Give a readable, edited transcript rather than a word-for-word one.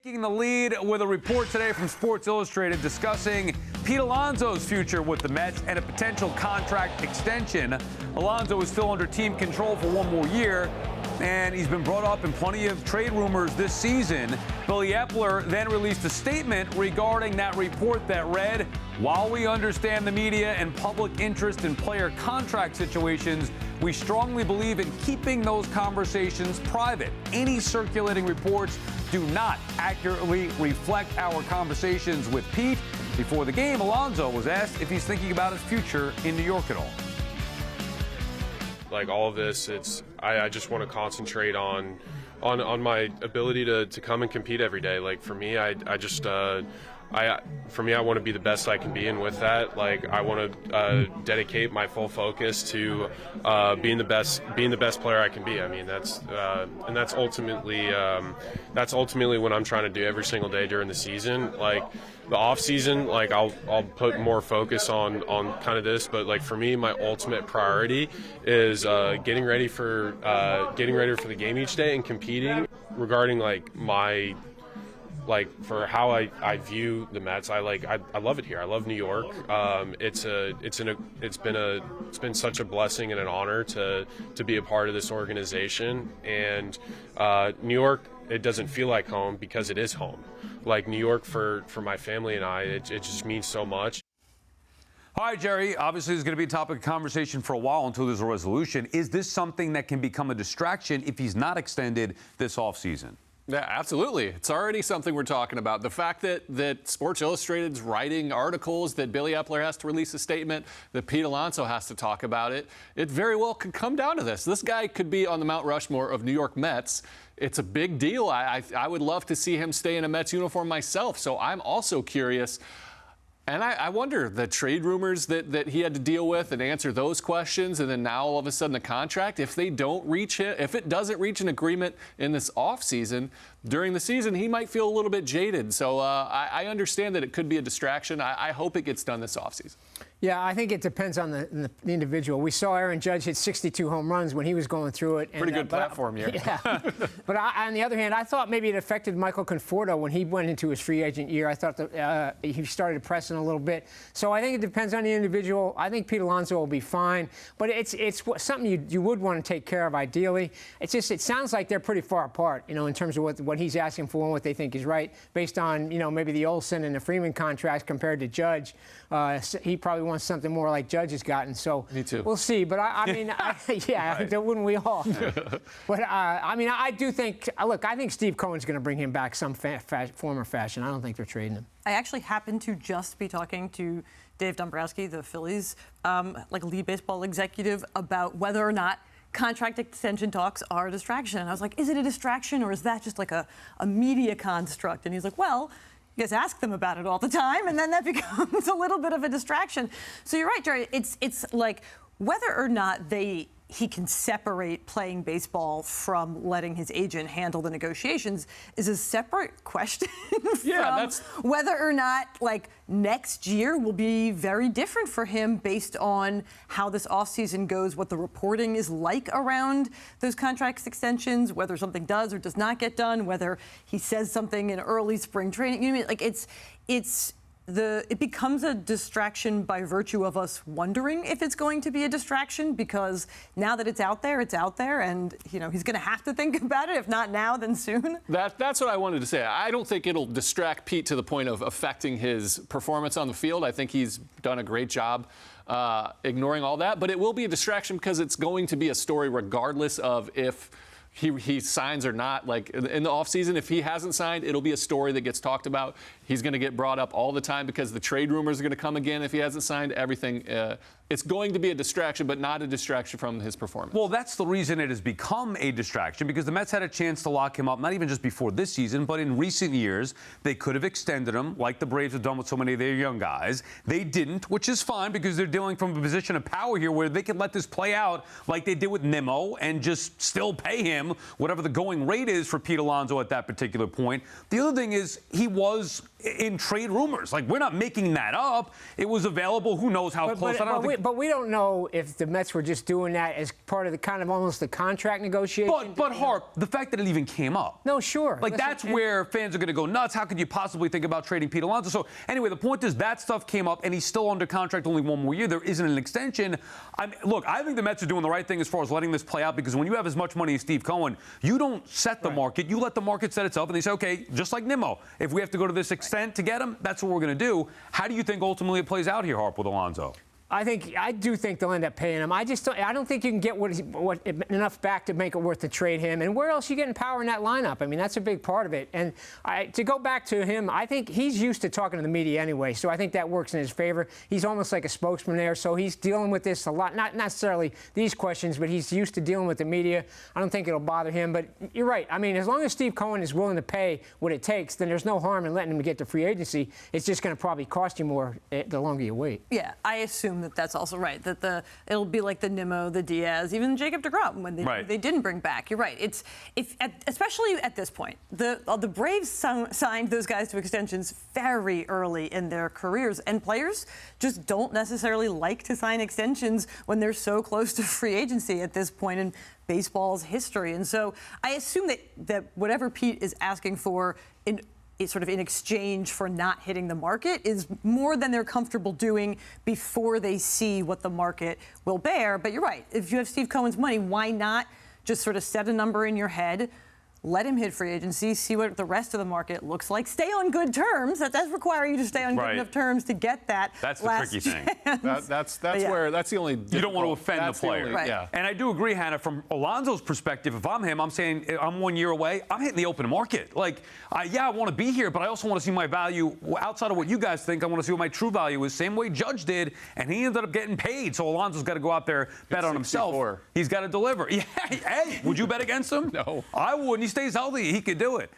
Taking the lead with a report today from Sports Illustrated discussing Pete Alonso's future with the Mets and a potential contract extension. Alonso is still under team control for one more year, and he's been brought up in plenty of trade rumors this season. Billy Eppler then released a statement regarding that report that read, "While we understand the media and public interest in player contract situations, we strongly believe in keeping those conversations private. Any circulating reports do not accurately reflect our conversations with Pete." Before the game, Alonso was asked if he's thinking about his future in New York at all. Like all of this, I just want to concentrate on my ability to come and compete every day. Like for me, I want to be the best I can be, and with that, like I want to dedicate my full focus to being the best player I can be. I mean, that's ultimately what I'm trying to do every single day during the season. Like the off season, like I'll put more focus on kind of this, but like for me, my ultimate priority is getting ready for the game each day and competing. Regarding for how I view the Mets, I love it here. I love New York. It's been such a blessing and an honor to be a part of this organization. And New York, it doesn't feel like home because it is home. Like New York for my family and I, it just means so much. All right, Jerry, obviously this is going to be a topic of conversation for a while until there's a resolution. Is this something that can become a distraction if he's not extended this offseason? Yeah, absolutely. It's already something we're talking about. The fact that Sports Illustrated's writing articles, that Billy Eppler has to release a statement, that Pete Alonso has to talk about it, it very well could come down to this. This guy could be on the Mount Rushmore of New York Mets. It's a big deal. I would love to see him stay in a Mets uniform myself, so I'm also curious. And I wonder, the trade rumors that he had to deal with and answer those questions, and then now all of a sudden the contract, if it doesn't reach an agreement in this offseason, during the season, he might feel a little bit jaded. So I understand that it could be a distraction. I hope it gets done this offseason. Yeah, I think it depends on the individual. We saw Aaron Judge hit 62 home runs when he was going through it. Pretty good platform here. Yeah. But on the other hand, I thought maybe it affected Michael Conforto when he went into his free agent year. I thought that he started pressing a little bit. So I think it depends on the individual. I think Pete Alonso will be fine. But it's something you would want to take care of ideally. It sounds like they're pretty far apart, in terms of what he's asking for and what they think is right, based on, maybe the Olsen and the Freeman contracts compared to Judge. He probably wants something more like Judge has gotten. So me too. We'll see. But I mean, yeah, right. Wouldn't we all? But I mean, I do think. Look, I think Steve Cohen's going to bring him back some form or fashion. I don't think they're trading him. I actually happened to just be talking to Dave Dombrowski, the Phillies, lead baseball executive, about whether or not contract extension talks are a distraction. And I was like, is it a distraction, or is that just like a media construct? And he's like, well, you guys ask them about it all the time, and then that becomes a little bit of a distraction. So you're right, Jerry. It's like whether or not he can separate playing baseball from letting his agent handle the negotiations is a separate question from whether or not, next year will be very different for him based on how this offseason goes, what the reporting is like around those contract extensions, whether something does or does not get done, whether he says something in early spring training. You know what I mean? It becomes a distraction by virtue of us wondering if it's going to be a distraction, because now that it's out there, and he's going to have to think about it. If not now, then soon. That's what I wanted to say. I don't think it'll distract Pete to the point of affecting his performance on the field. I think he's done a great job ignoring all that, but it will be a distraction because it's going to be a story regardless of if he signs or not. Like in the offseason, if he hasn't signed, it'll be a story that gets talked about. He's going to get brought up all the time because the trade rumors are going to come again if he hasn't signed. Everything. It's going to be a distraction, but not a distraction from his performance. Well, that's the reason it has become a distraction, because the Mets had a chance to lock him up, not even just before this season, but in recent years. They could have extended him, like the Braves have done with so many of their young guys. They didn't, which is fine, because they're dealing from a position of power here where they can let this play out like they did with Nimmo and just still pay him whatever the going rate is for Pete Alonso at that particular point. The other thing is he was in trade rumors. Like, we're not making that up. It was available. Who knows how close? I don't think but we don't know if the Mets were just doing that as part of the kind of almost the contract negotiation. But Harp, the fact that it even came up. No, sure. Like, that's where fans are going to go nuts. How could you possibly think about trading Pete Alonso? So, anyway, the point is that stuff came up, and he's still under contract only one more year. There isn't an extension. Look, I think the Mets are doing the right thing as far as letting this play out, because when you have as much money as Steve Cohen, you don't set the market. You let the market set itself, and they say, okay, just like Nimmo, if we have to go to this extent to get him, that's what we're going to do. How do you think ultimately it plays out here, Harp, with Alonso? I do think they'll end up paying him. I don't think you can get enough back to make it worth to trade him. And where else are you getting power in that lineup? I mean, that's a big part of it. And to go back to him, I think he's used to talking to the media anyway, so I think that works in his favor. He's almost like a spokesman there, so he's dealing with this a lot. Not necessarily these questions, but he's used to dealing with the media. I don't think it'll bother him. But you're right. I mean, as long as Steve Cohen is willing to pay what it takes, then there's no harm in letting him get to free agency. It's just going to probably cost you more the longer you wait. Yeah, I assume that's also right. That it'll be like the Nimmo, the Diaz, even Jacob deGrom when they didn't bring back. You're right. Especially at this point, the Braves signed those guys to extensions very early in their careers, and players just don't necessarily like to sign extensions when they're so close to free agency at this point in baseball's history. And so I assume that whatever Pete is asking for in exchange for not hitting the market is more than they're comfortable doing before they see what the market will bear. But you're right. If you have Steve Cohen's money, why not just sort of set a number in your head, let him hit free agency, see what the rest of the market looks like, stay on good terms. That does require you to stay on good enough terms to get that. That's the tricky thing. That's the only. You don't want to offend the player. Yeah. And I do agree, Hannah, from Alonso's perspective, if I'm him, I'm saying I'm 1 year away. I'm hitting the open market. Like, I want to be here, but I also want to see my value outside of what you guys think. I want to see what my true value is. Same way Judge did, and he ended up getting paid. So Alonso's got to go out there, bet on himself. He's got to deliver. Yeah. Hey, would you bet against him? No. I wouldn't. He stays healthy. He could do it.